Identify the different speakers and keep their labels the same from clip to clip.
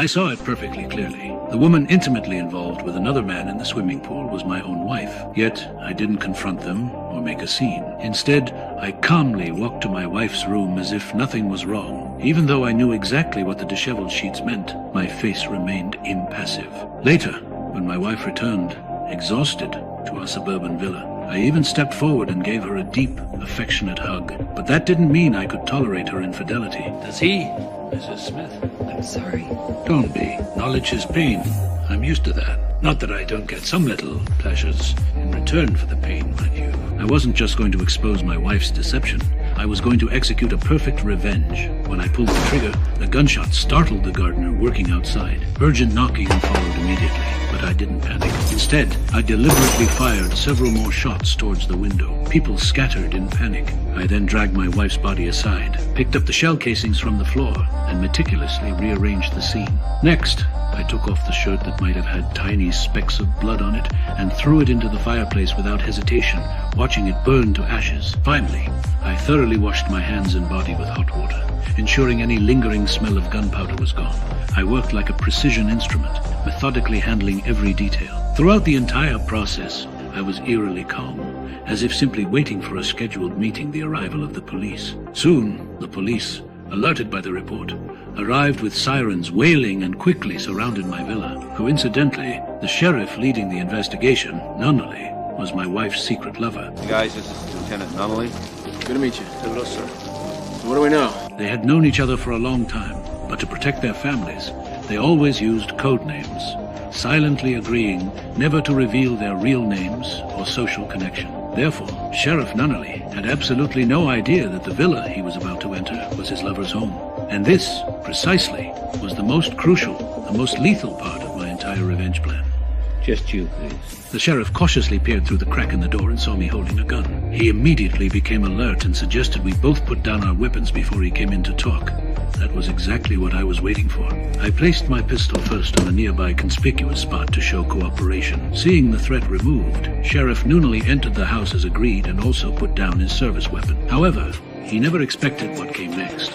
Speaker 1: I saw it perfectly clearly. The woman intimately involved with another man in the swimming pool was my own wife. Yet, I didn't confront them or make a scene. Instead, I calmly walked to my wife's room as if nothing was wrong. Even though I knew exactly what the disheveled sheets meant, my face remained impassive. Later, when my wife returned, exhausted, to our suburban villa, I even stepped forward and gave her a deep, affectionate hug. But that didn't mean I could tolerate her infidelity. Does he, Mrs. Smith?
Speaker 2: I'm sorry.
Speaker 1: Don't be. Knowledge is pain. I'm used to that. Not that I don't get some little pleasures in return for the pain, mind you. I wasn't just going to expose my wife's deception. I was going to execute a perfect revenge. When I pulled the trigger, the gunshot startled the gardener working outside. Urgent knocking followed immediately, but I didn't panic. Instead, I deliberately fired several more shots towards the window. People scattered in panic. I then dragged my wife's body aside, picked up the shell casings from the floor, and meticulously rearranged the scene. Next, I took off the shirt that might have had tiny specks of blood on it and threw it into the fireplace without hesitation, watching it burn to ashes. Finally, I thoroughly washed my hands and body with hot water, ensuring any lingering smell of gunpowder was gone. I worked like a precision instrument, methodically handling every detail. Throughout the entire process, I was eerily calm, as if simply waiting for a scheduled meeting, the arrival of the police. Soon, the police, alerted by the report, arrived with sirens wailing and quickly surrounded my villa. Coincidentally, the sheriff leading the investigation, Nunnally, was my wife's secret lover.
Speaker 3: Hey guys, this is Lieutenant Nunnally.
Speaker 4: Good to meet you.
Speaker 3: Hello, sir.
Speaker 4: So what do we know?
Speaker 1: They had known each other for a long time, but to protect their families, they always used code names, silently agreeing never to reveal their real names or social connection. Therefore, Sheriff Nunnally had absolutely no idea that the villa he was about to enter was his lover's home. And this, precisely, was the most crucial, the most lethal part of my entire revenge plan.
Speaker 5: Just you, please.
Speaker 1: The sheriff cautiously peered through the crack in the door and saw me holding a gun. He immediately became alert and suggested we both put down our weapons before he came in to talk. That was exactly what I was waiting for. I placed my pistol first on a nearby conspicuous spot to show cooperation. Seeing the threat removed, Sheriff Nunnally entered the house as agreed and also put down his service weapon. However, he never expected what came next.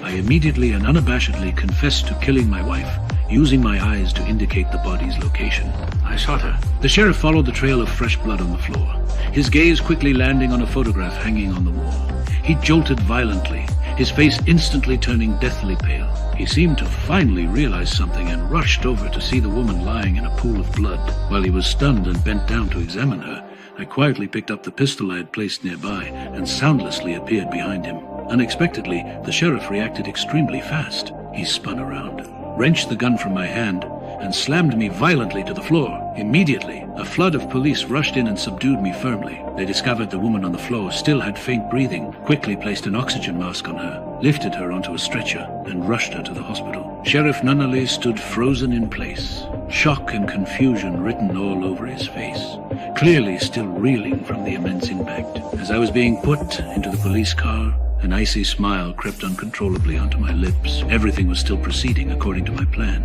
Speaker 1: I immediately and unabashedly confessed to killing my wife, using my eyes to indicate the body's location. I shot her. The sheriff followed the trail of fresh blood on the floor, his gaze quickly landing on a photograph hanging on the wall. He jolted violently, his face instantly turning deathly pale. He seemed to finally realize something and rushed over to see the woman lying in a pool of blood. While he was stunned and bent down to examine her, I quietly picked up the pistol I had placed nearby and soundlessly appeared behind him. Unexpectedly, the sheriff reacted extremely fast. He spun around, wrenched the gun from my hand, and slammed me violently to the floor. Immediately, a flood of police rushed in and subdued me firmly. They discovered the woman on the floor still had faint breathing, quickly placed an oxygen mask on her, lifted her onto a stretcher, and rushed her to the hospital. Sheriff Nunnally stood frozen in place, shock and confusion written all over his face, clearly still reeling from the immense impact. As I was being put into the police car, an icy smile crept uncontrollably onto my lips. Everything was still proceeding according to my plan.